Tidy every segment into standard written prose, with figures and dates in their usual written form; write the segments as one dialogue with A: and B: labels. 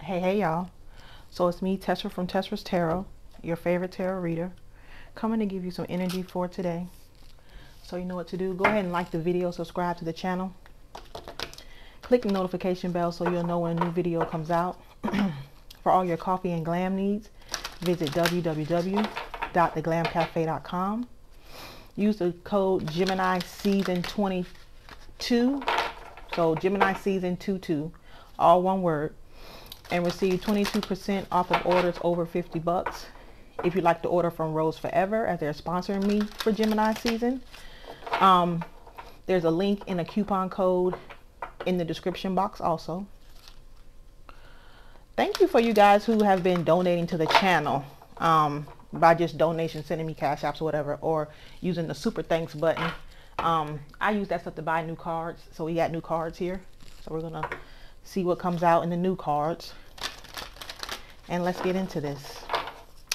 A: Hey y'all. So it's me, Tesra from Testra's Tarot, your favorite tarot reader, coming to give you some energy for today. So you know what to do. Go ahead and like the video, subscribe to the channel. Click the notification bell so you'll know when a new video comes out. For all your coffee and glam needs, visit www.theglamcafe.com. Use the code Gemini Season 22. So Gemini Season 22, all one word, and receive 22% off of orders over 50 bucks. If you'd like to order from Rose Forever, as they're sponsoring me for Gemini season, there's a link in a coupon code in the description box also. Thank you for you guys who have been donating to the channel by just donation, sending me cash apps or whatever, or using the super thanks button. I use that stuff to buy new cards. So we got new cards here. So we're gonna see what comes out in the new cards. And let's get into this.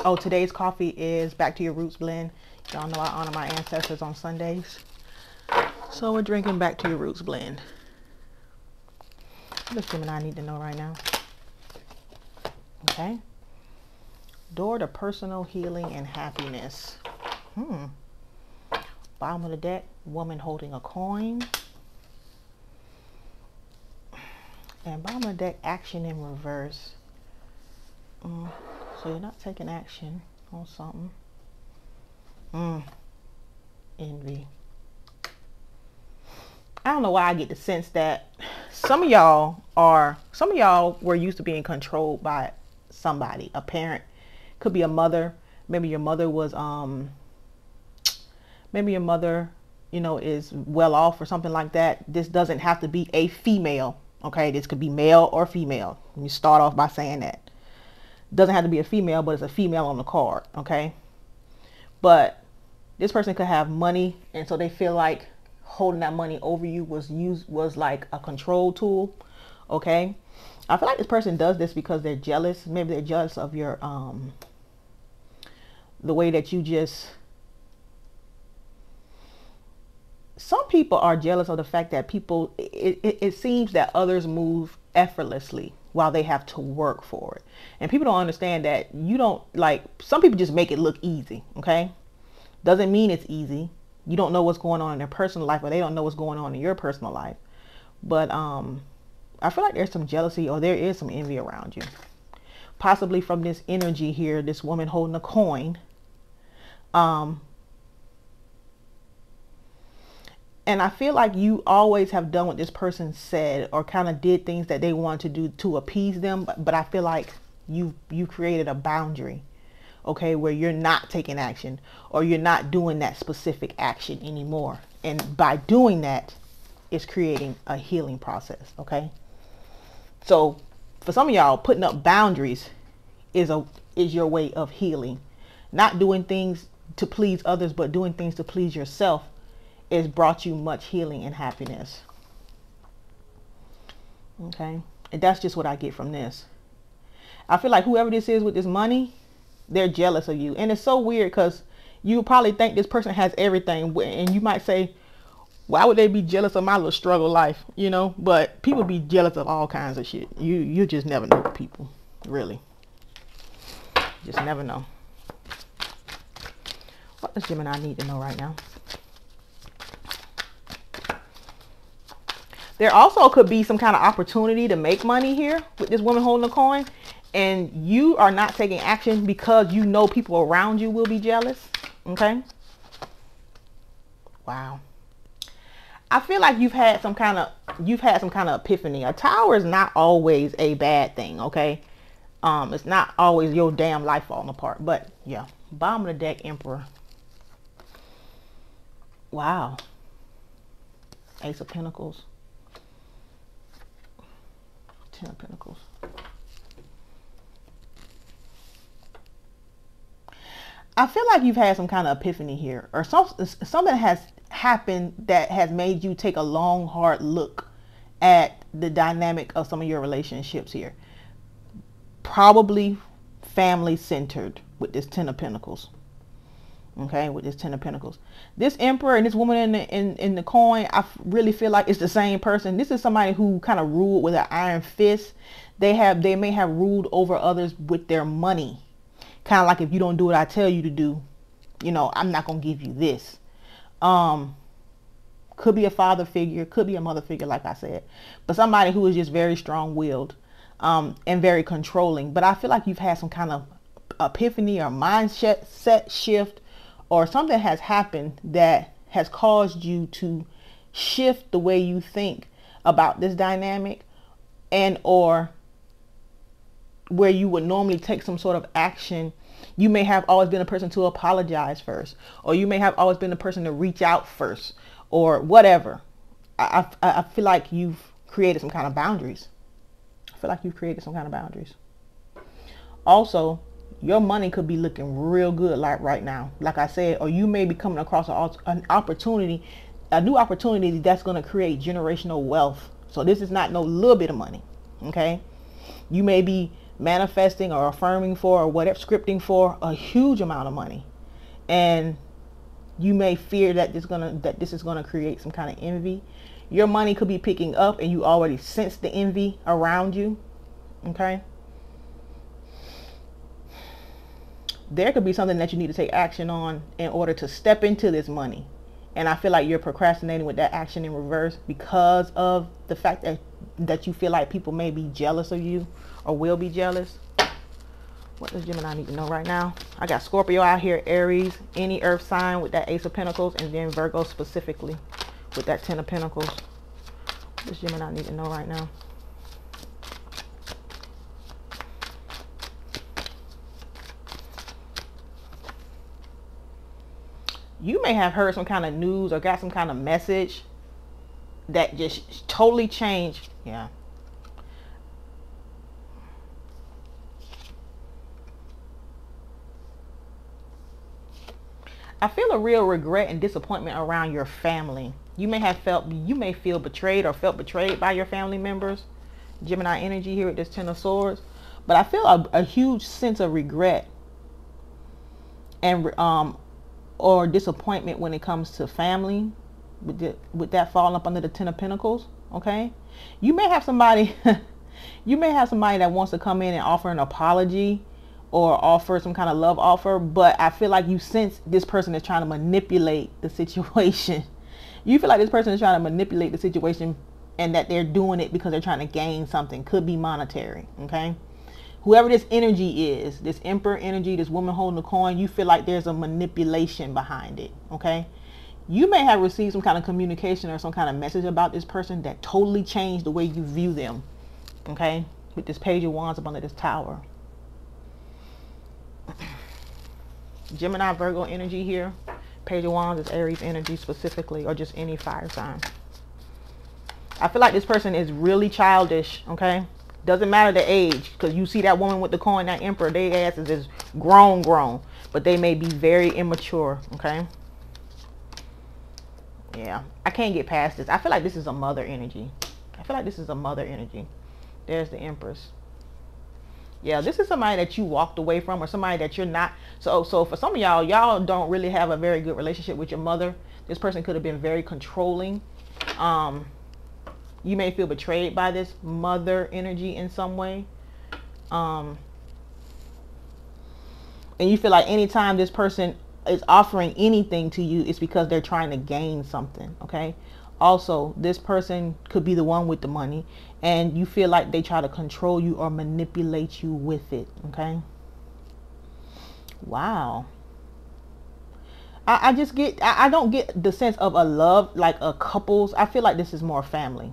A: Oh, today's coffee is Back to Your Roots blend. Y'all know I honor my ancestors on Sundays. So we're drinking Back to Your Roots blend. What does Gemini need to know right now? Okay. Door to personal healing and happiness. Bottom of the deck, woman holding a coin. And bottom of the deck, action in reverse. So you're not taking action on something. Envy. I don't know why I get the sense that some of y'all were used to being controlled by somebody, a parent, could be a mother. Maybe your mother was maybe your mother, you know, is well off or something like that. This doesn't have to be a female. Okay, this could be male or female. Let me start off by saying that. Doesn't have to be a female, but it's a female on the card. Okay, but this person could have money, and so they feel like holding that money over you was like a control tool. Okay, I feel like this person does this because they're jealous. Maybe they're jealous of your the way that you just. Some people are jealous of the fact that people, it seems that others move effortlessly while they have to work for it. And people don't understand that you don't, like, some people just make it look easy. Okay. Doesn't mean it's easy. You don't know what's going on in their personal life, or they don't know what's going on in your personal life. But I feel like there's some jealousy, or there is some envy around you. Possibly from this energy here, this woman holding a coin. And I feel like you always have done what this person said, or kind of did things that they wanted to do to appease them. But I feel like you created a boundary, okay, where you're not taking action, or you're not doing that specific action anymore. And by doing that, it's creating a healing process. Okay. So for some of y'all, putting up boundaries is your way of healing. Not doing things to please others, but doing things to please yourself has brought you much healing and happiness. Okay. And that's just what I get from this. I feel like whoever this is with this money, they're jealous of you. And it's so weird because you probably think this person has everything, and you might say, why would they be jealous of my little struggle life? You know, but people be jealous of all kinds of shit. You just never know people, really. Just never know. What does Gemini need to know right now? There also could be some kind of opportunity to make money here with this woman holding a coin, and you are not taking action because you know people around you will be jealous. Okay. Wow. I feel like you've had some kind of epiphany. A tower is not always a bad thing. Okay. It's not always your damn life falling apart, but yeah. Bottom of the deck, Emperor. Wow. Ace of Pentacles. Ten of Pentacles. I feel like you've had some kind of epiphany here, or something has happened that has made you take a long, hard look at the dynamic of some of your relationships here. Probably family centered with this Ten of Pentacles. Okay, with this 10 of Pentacles. This Emperor and this woman in the coin, I really feel like it's the same person. This is somebody who kind of ruled with an iron fist. They may have ruled over others with their money. Kind of like, if you don't do what I tell you to do, you know, I'm not going to give you this. Could be a father figure, could be a mother figure, like I said. But somebody who is just very strong-willed and very controlling. But I feel like you've had some kind of epiphany or mindset shift, or something has happened that has caused you to shift the way you think about this dynamic, and or where you would normally take some sort of action. You may have always been a person to apologize first, or you may have always been the person to reach out first, or whatever. I feel like you've created some kind of boundaries. I feel like you've created some kind of boundaries. Also, your money could be looking real good like right now, like I said, or you may be coming across an opportunity, a new opportunity that's going to create generational wealth. So this is not no little bit of money. Okay. You may be manifesting or affirming for, or whatever, scripting for a huge amount of money. And you may fear that this is going to create some kind of envy. Your money could be picking up and you already sense the envy around you. Okay. There could be something that you need to take action on in order to step into this money. And I feel like you're procrastinating with that action in reverse because of the fact that you feel like people may be jealous of you or will be jealous. What does Gemini need to know right now? I got Scorpio out here, Aries, any earth sign with that Ace of Pentacles, and then Virgo specifically with that 10 of Pentacles. What does Gemini need to know right now? You may have heard some kind of news or got some kind of message that just totally changed. Yeah. I feel a real regret and disappointment around your family. You may feel betrayed or felt betrayed by your family members. Gemini energy here with this 10 of Swords. But I feel a huge sense of regret and or disappointment when it comes to family, with that falling up under the 10 of Pentacles. Okay, you may have somebody you may have somebody that wants to come in and offer an apology or offer some kind of love offer, but I feel like you sense this person is trying to manipulate the situation. You feel like this person is trying to manipulate the situation, and that they're doing it because they're trying to gain something. Could be monetary. Okay, whoever this energy is, this Emperor energy, this woman holding the coin, you feel like there's a manipulation behind it. Okay, you may have received some kind of communication or some kind of message about this person that totally changed the way you view them. Okay, with this Page of Wands up under this Tower. Gemini, Virgo energy here. Page of Wands is Aries energy specifically, or just any fire sign. I feel like this person is really childish. Okay, doesn't matter the age, because you see that woman with the coin, that Emperor, their asses is grown, but they may be very immature. Okay, yeah, I can't get past this. I feel like this is a mother energy. There's the Empress. Yeah, this is somebody that you walked away from, or somebody that you're not. So for some of y'all don't really have a very good relationship with your mother. This person could have been very controlling. You may feel betrayed by this mother energy in some way. And you feel like anytime this person is offering anything to you, it's because they're trying to gain something. Okay. Also, this person could be the one with the money, and you feel like they try to control you or manipulate you with it. Okay. Wow. I don't get the sense of a love, like a couples. I feel like this is more family.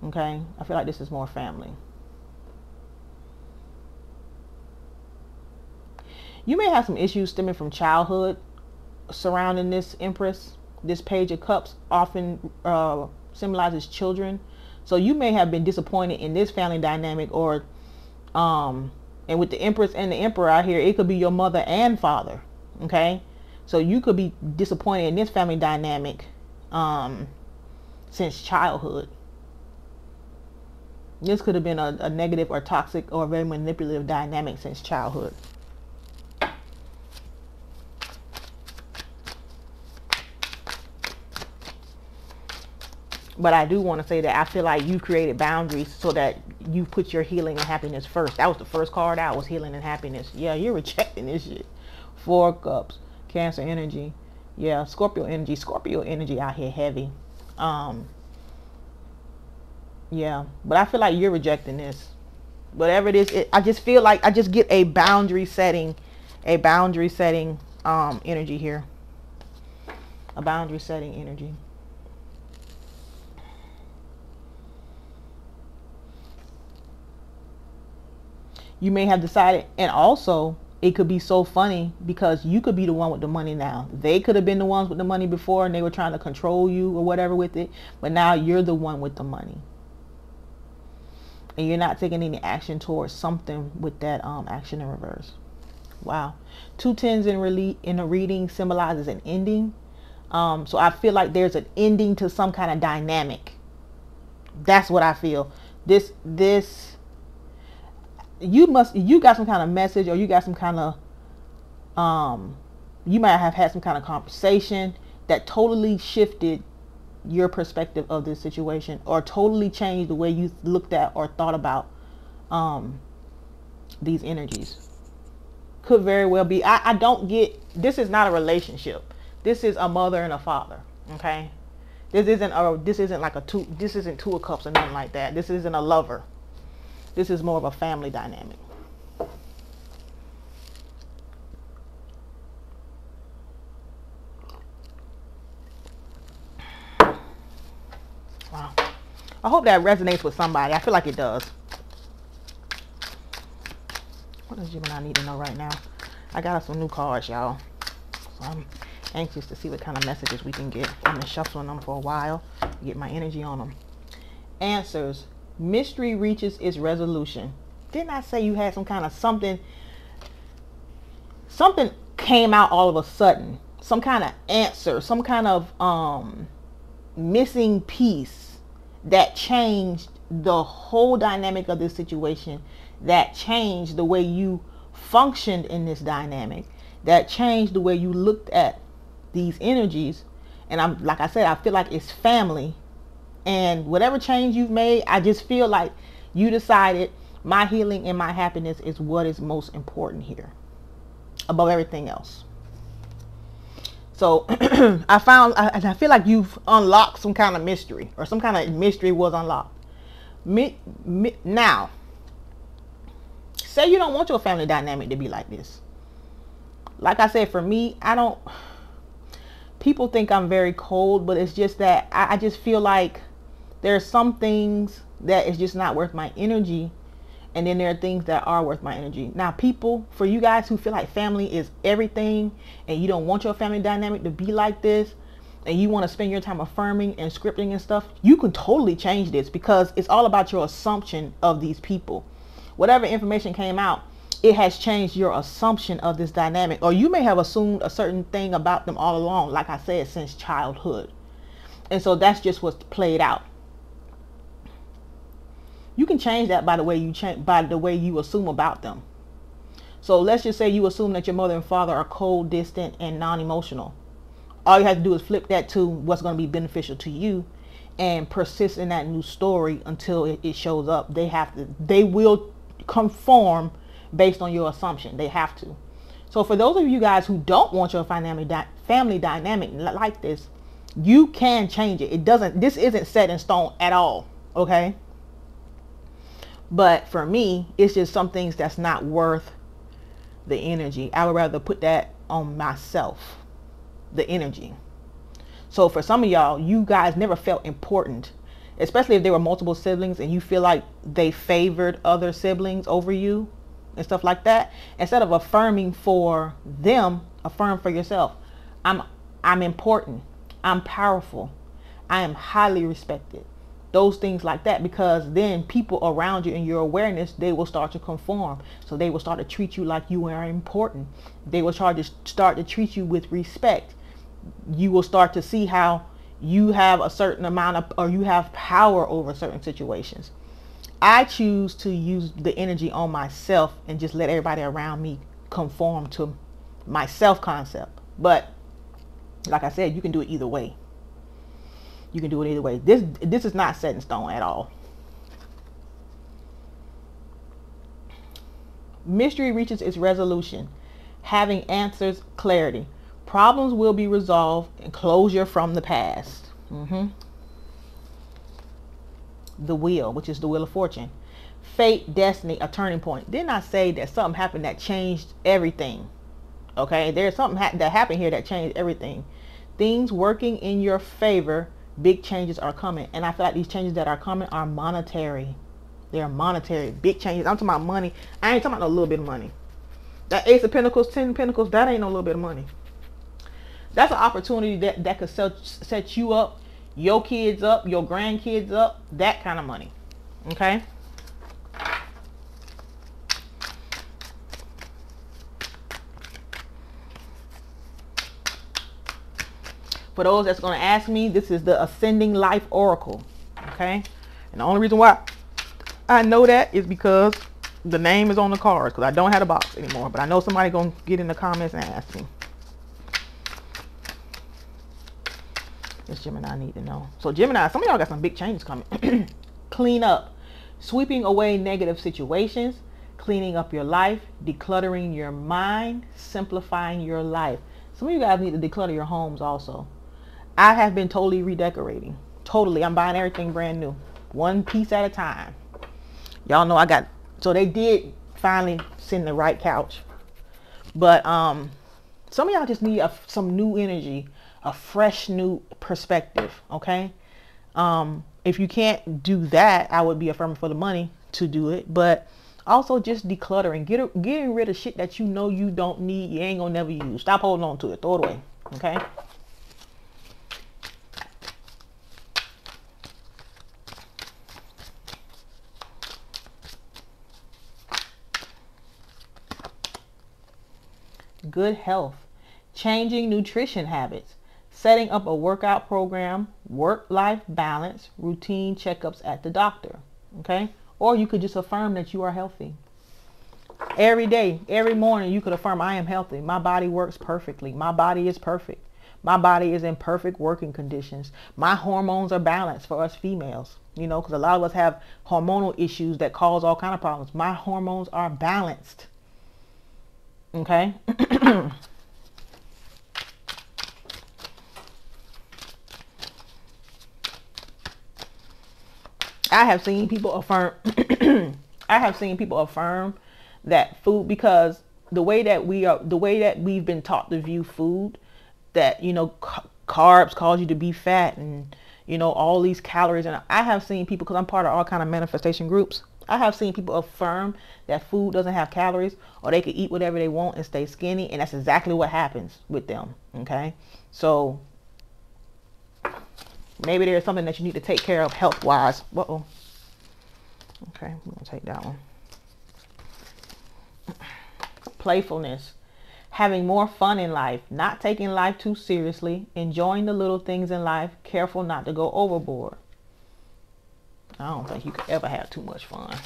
A: Okay. I feel like this is more family. You may have some issues stemming from childhood surrounding this Empress. This Page of Cups often symbolizes children. So you may have been disappointed in this family dynamic, or and with the Empress and the Emperor out here, it could be your mother and father. Okay, so you could be disappointed in this family dynamic since childhood. This could have been a negative or toxic or very manipulative dynamic since childhood. But I do want to say that I feel like you created boundaries so that you put your healing and happiness first. That was the first card out, was healing and happiness. Yeah, you're rejecting this shit. 4 cups, Cancer energy. Yeah, Scorpio energy. Scorpio energy out here heavy. Yeah, but I feel like you're rejecting this. Whatever it is, I just feel like I just get a boundary setting energy here. A boundary setting energy. You may have decided, and also it could be so funny because you could be the one with the money now. They could have been the ones with the money before and they were trying to control you or whatever with it, but now you're the one with the money. And you're not taking any action towards something with that action in reverse. Wow. 2 tens in a reading symbolizes an ending. So I feel like there's an ending to some kind of dynamic. That's what I feel. You got some kind of message, or you got some kind of you might have had some kind of conversation that totally shifted your perspective of this situation, or totally changed the way you looked at or thought about these energies. Could very well be. I don't get, this is not a relationship. This is a mother and a father. Okay, this isn't like this isn't 2 of cups or nothing like that. This isn't a lover. This is more of a family dynamic. Wow. I hope that resonates with somebody. I feel like it does. What does Gemini need to know right now? I got some new cards, y'all. So I'm anxious to see what kind of messages we can get. I've been shuffling them for a while. Get my energy on them. Answers. Mystery reaches its resolution. Didn't I say you had some kind of something came out all of a sudden? Some kind of answer, some kind of missing piece that changed the whole dynamic of this situation, that changed the way you functioned in this dynamic, that changed the way you looked at these energies. And like I said, I feel like it's family. And whatever change you've made, I just feel like you decided my healing and my happiness is what is most important here above everything else. So I feel like you've unlocked some kind of mystery, or some kind of mystery was unlocked. Now, say you don't want your family dynamic to be like this. Like I said, for me, people think I'm very cold, but it's just that I just feel like there are some things that is just not worth my energy. And then there are things that are worth my energy. Now, people, for you guys who feel like family is everything and you don't want your family dynamic to be like this, and you want to spend your time affirming and scripting and stuff, you can totally change this, because it's all about your assumption of these people. Whatever information came out, it has changed your assumption of this dynamic. Or you may have assumed a certain thing about them all along, like I said, since childhood. And so that's just what's played out. You can change that by the way you assume about them. So let's just say you assume that your mother and father are cold, distant, and non-emotional. All you have to do is flip that to what's going to be beneficial to you, and persist in that new story until it shows up. They will conform based on your assumption. They have to. So for those of you guys who don't want your family dynamic like this, you can change it. This isn't set in stone at all. Okay. But for me, it's just some things that's not worth the energy. I would rather put that on myself, the energy. So for some of y'all, you guys never felt important, especially if there were multiple siblings and you feel like they favored other siblings over you and stuff like that. Instead of affirming for them, affirm for yourself. I'm important. I'm powerful. I am highly respected. Those things like that, because then people around you in your awareness, they will start to conform. So they will start to treat you like you are important. They will start to treat you with respect. You will start to see how you have a certain amount of, or you have power over certain situations. I choose to use the energy on myself and just let everybody around me conform to my self concept. But like I said, you can do it either way. You can do it either way. This is not set in stone at all. Mystery reaches its resolution. Having answers, clarity. Problems will be resolved and closure from the past. The wheel, which is the wheel of fortune. Fate, destiny, a turning point. Didn't I say that something happened that changed everything? Okay, there's something that happened here that changed everything. Things working in your favor. Big changes are coming. And I feel like these changes that are coming are monetary. They're monetary. Big changes. I'm talking about money. I ain't talking about no little bit of money. That Ace of Pentacles, 10 of Pentacles, that ain't no little bit of money. That's an opportunity that could set you up, your kids up, your grandkids up. That kind of money. Okay? For those that's going to ask me, this is the Ascending Life Oracle. Okay? And the only reason why I know that is because the name is on the cards, because I don't have a box anymore. But I know somebody going to get in the comments and ask me. This Gemini need to know. So Gemini, some of y'all got some big changes coming. Clean up. Sweeping away negative situations. Cleaning up your life. Decluttering your mind. Simplifying your life. Some of you guys need to declutter your homes also. I have been totally redecorating. Totally. I'm buying everything brand new. One piece at a time. Y'all know I got... So they did finally send the right couch. But some of y'all just need some new energy. A fresh new perspective. Okay? If you can't do that, I would be affirming for the money to do it. But also just decluttering. Getting rid of shit that you know you don't need. You ain't gonna never use. Stop holding on to it. Throw it away. Okay? Good health. Changing nutrition habits. Setting up a workout program. Work-life balance. Routine checkups at the doctor. Okay? Or you could just affirm that you are healthy. Every day, every morning, you could affirm, I am healthy. My body works perfectly. My body is perfect. My body is in perfect working conditions. My hormones are balanced for us females. You know, because a lot of us have hormonal issues that cause all kind of problems. My hormones are balanced. Okay? I have seen people affirm that food, because the way that we've been taught to view food, that, you know, carbs cause you to be fat, and, you know, all these calories. And I have seen people, because I'm part of all kind of manifestation groups, I have seen people affirm that food doesn't have calories, or they can eat whatever they want and stay skinny, and that's exactly what happens with them. Okay? So maybe there's something that you need to take care of health-wise. Uh-oh. Okay, we're going to take that one. Playfulness. Having more fun in life. Not taking life too seriously. Enjoying the little things in life. Careful not to go overboard. I don't think you could ever have too much fun.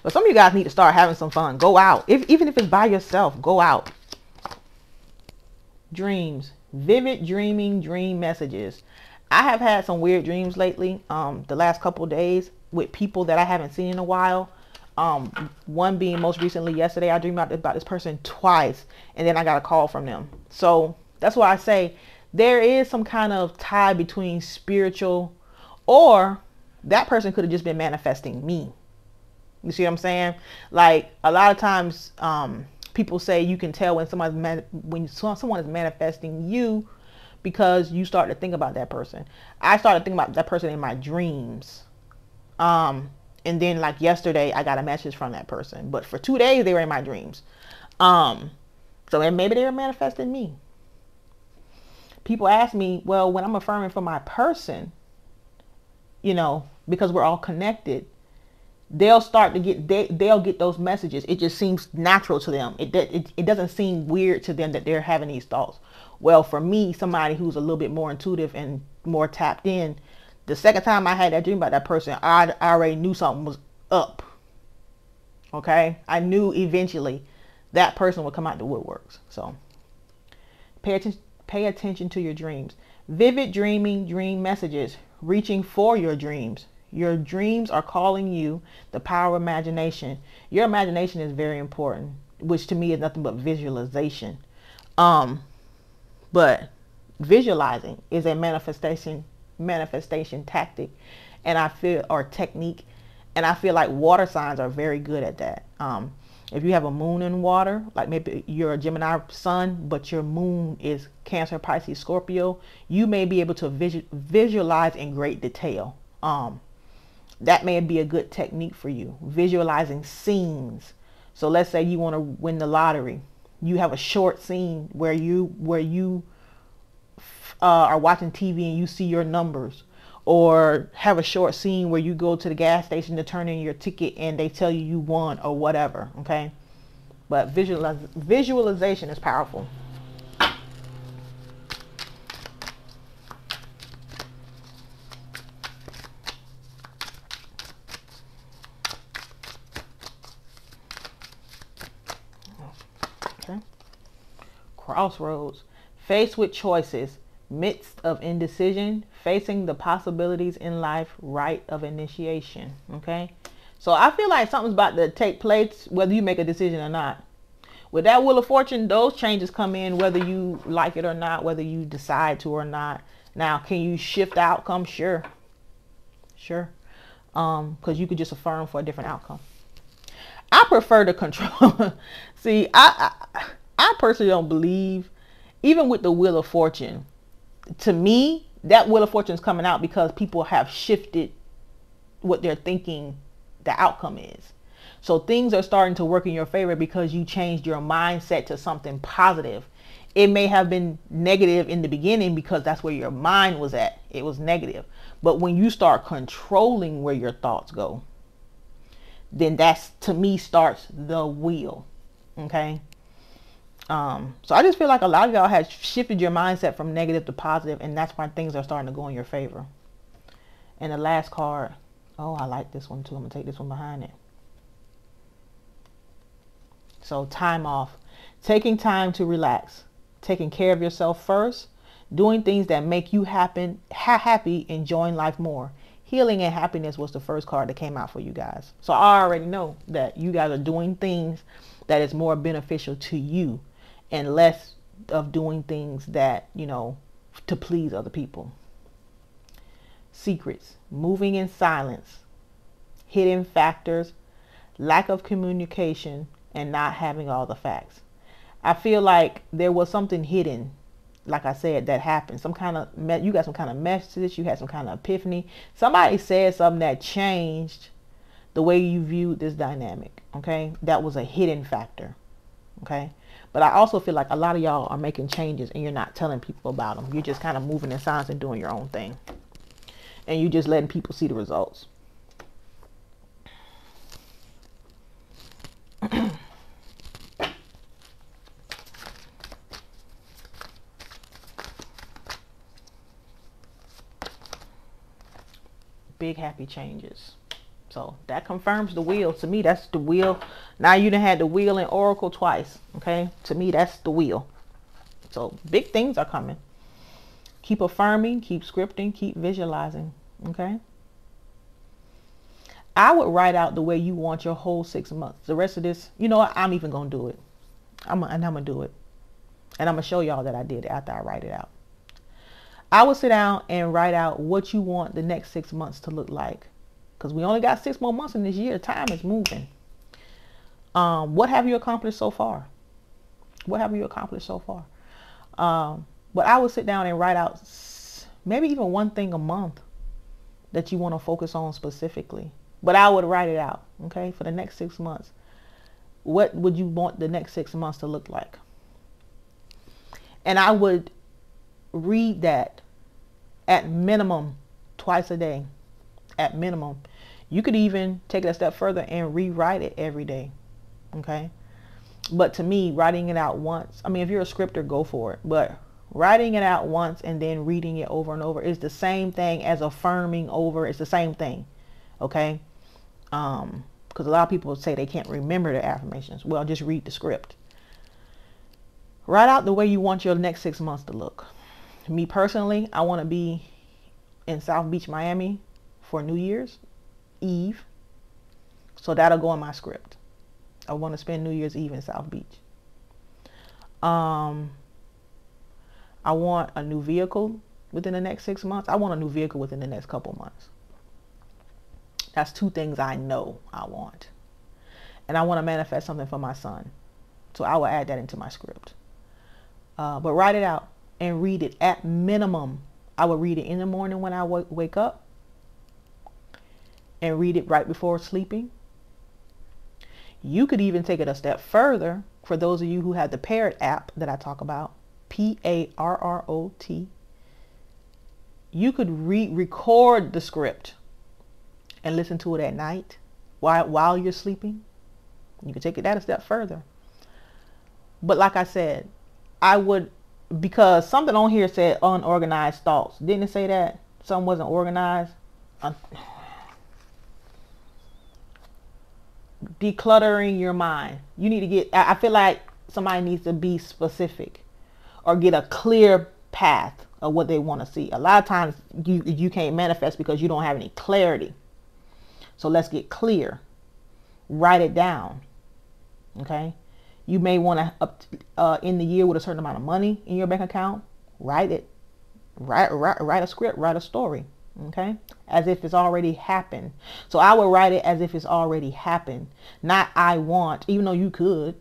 A: But some of you guys need to start having some fun. Go out. Even if it's by yourself, go out. Dreams. Vivid dreaming, dream messages. I have had some weird dreams lately. The last couple of days with people that I haven't seen in a while. One being most recently yesterday. I dreamed about this person twice, and then I got a call from them. So that's why I say there is some kind of tie between spiritual, or that person could have just been manifesting me. You see what I'm saying? Like a lot of times, people say you can tell when someone is manifesting you, because you start to think about that person. I started thinking about that person in my dreams. And then like yesterday, I got a message from that person. But for 2 days, they were in my dreams. So maybe they were manifesting me. People ask me, well, when I'm affirming for my person, you know, because we're all connected, they'll start to they'll get those messages. It just seems natural to them. It doesn't seem weird to them that they're having these thoughts. Well, for me, somebody who's a little bit more intuitive and more tapped in, the second time I had that dream about that person, I already knew something was up. Okay? I knew eventually that person would come out the woodworks. So pay attention to your dreams. Vivid dreaming, dream messages, reaching for your dreams. Your dreams are calling you. The power of imagination. Your imagination is very important, which to me is nothing but visualization. But visualizing is a manifestation tactic, and I feel, or technique, and I feel like water signs are very good at that. If you have a moon in water, like maybe you're a Gemini sun, but your moon is Cancer, Pisces, Scorpio, you may be able to visualize in great detail. That may be a good technique for you, visualizing scenes. So let's say you want to win the lottery. You have a short scene where you are watching TV and you see your numbers, or have a short scene where you go to the gas station to turn in your ticket and they tell you won or whatever. Okay, but visualization is powerful. Okay. Crossroads. Faced with choices, midst of indecision, facing the possibilities in life, rite of initiation. Okay, so I feel like something's about to take place whether you make a decision or not. With that Wheel of Fortune, those changes come in whether you like it or not, whether you decide to or not. Now, can you shift the outcome? Sure, because you could just affirm for a different outcome. I prefer to control. See, I personally don't believe, even with the Wheel of Fortune, to me, that Wheel of Fortune is coming out because people have shifted what they're thinking the outcome is. So things are starting to work in your favor because you changed your mindset to something positive. It may have been negative in the beginning because that's where your mind was at. It was negative. But when you start controlling where your thoughts go, then that's, to me, starts the wheel. Okay. So I just feel like a lot of y'all have shifted your mindset from negative to positive, and that's why things are starting to go in your favor. And the last card, oh, I like this one too. I'm gonna take this one behind it. So time off, taking time to relax, taking care of yourself first, doing things that make you happy, enjoying life more. Healing and happiness was the first card that came out for you guys. So I already know that you guys are doing things that is more beneficial to you, and less of doing things that, you know, to please other people. Secrets, moving in silence, hidden factors, lack of communication, and not having all the facts. I feel like there was something hidden, like I said, that happened. Some kind of, you got some kind of message, you had some kind of epiphany. Somebody said something that changed the way you viewed this dynamic. Okay, that was a hidden factor. Okay, but I also feel like a lot of y'all are making changes and you're not telling people about them. You're just kind of moving in silence and doing your own thing, and you're just letting people see the results. Big happy changes. So that confirms the wheel. To me, that's the wheel. Now you done had the wheel and oracle twice. Okay, to me, that's the wheel. So big things are coming. Keep affirming, keep scripting, keep visualizing. Okay, I would write out the way you want your whole 6 months. The rest of this, you know what, I'm even gonna do it. I'm gonna do it, and I'm gonna show y'all that I did it after I write it out. I would sit down and write out what you want the next 6 months to look like, because we only got 6 more months in this year. Time is moving. What have you accomplished so far? What have you accomplished so far? But I would sit down and write out maybe even one thing a month that you want to focus on specifically. But I would write it out, okay, for the next 6 months. What would you want the next 6 months to look like? And I would read that at minimum twice a day. At minimum. You could even take it a step further and rewrite it every day. Okay. But to me, writing it out once, I mean, if you're a scripter, go for it. But writing it out once and then reading it over and over is the same thing as affirming over. It's the same thing. Okay. Because a lot of people say they can't remember their affirmations. Well, just read the script. Write out the way you want your next 6 months to look. Me personally, I want to be in South Beach, Miami for New Year's Eve. So that'll go in my script. I want to spend New Year's Eve in South Beach. I want a new vehicle within the next 6 months. I want a new vehicle within the next couple months. That's 2 things I know I want. And I want to manifest something for my son. So I will add that into my script. But write it out and read it at minimum. I will read it in the morning when I wake up. And read it right before sleeping. You could even take it a step further for those of you who have the Parrot app that I talk about. Parrot. You could record the script and listen to it at night while you're sleeping. You can take it that a step further. But like I said, I would, because something on here said unorganized thoughts. Didn't it say that? Something wasn't organized? Decluttering your mind. You need to get, I feel like somebody needs to be specific or get a clear path of what they want to see. A lot of times you can't manifest because you don't have any clarity. So let's get clear. Write it down. Okay. You may want to end the year with a certain amount of money in your bank account. Write it. Write a script. Write a story. Okay. As if it's already happened. So I would write it as if it's already happened. Not I want, even though you could.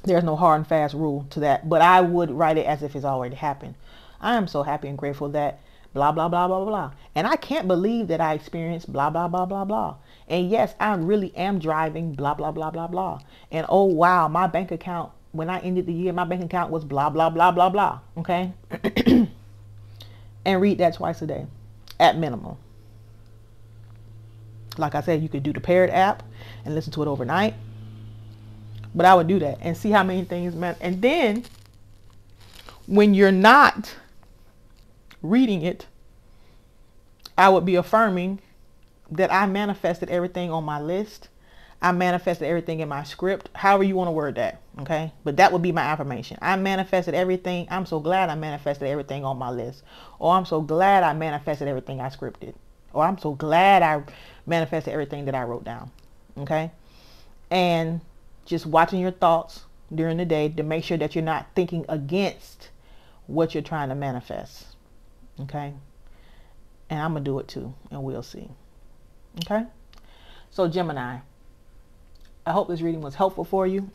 A: There's no hard and fast rule to that. But I would write it as if it's already happened. I am so happy and grateful that blah, blah, blah, blah, blah. And I can't believe that I experienced blah, blah, blah, blah, blah. And yes, I really am driving blah, blah, blah, blah, blah. And oh, wow, my bank account, when I ended the year, my bank account was blah, blah, blah, blah, blah. Okay. And read that twice a day at minimum. Like I said, you could do the Parrot app and listen to it overnight. But I would do that and see how many things, man. And then when you're not reading it, I would be affirming that I manifested everything on my list. I manifested everything in my script, however you want to word that. Okay. But that would be my affirmation. I manifested everything. I'm so glad I manifested everything on my list. Or I'm so glad I manifested everything I scripted. Or I'm so glad I manifested everything that I wrote down. Okay. And just watching your thoughts during the day to make sure that you're not thinking against what you're trying to manifest. Okay. And I'm going to do it too. And we'll see. Okay. So Gemini, I hope this reading was helpful for you.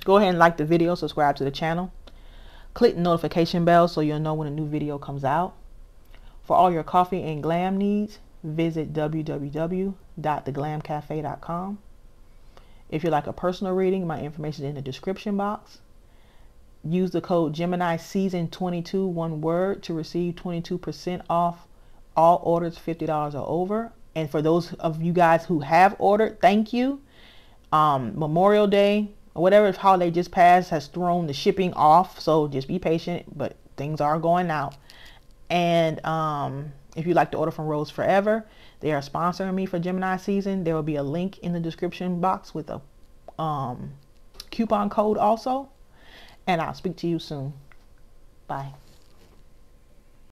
A: Go ahead and like the video, subscribe to the channel. Click the notification bell so you'll know when a new video comes out. For all your coffee and glam needs, visit www.theglamcafe.com. If you'd like a personal reading, my information is in the description box. Use the code Gemini Season 22, one word, to receive 22% off all orders $50 or over. And for those of you guys who have ordered, thank you. Memorial Day or whatever holiday just passed has thrown the shipping off, so just be patient, but things are going out. And if you'd like to order from Rose Forever, they are sponsoring me for Gemini season. There will be a link in the description box with a coupon code also, and I'll speak to you soon. Bye.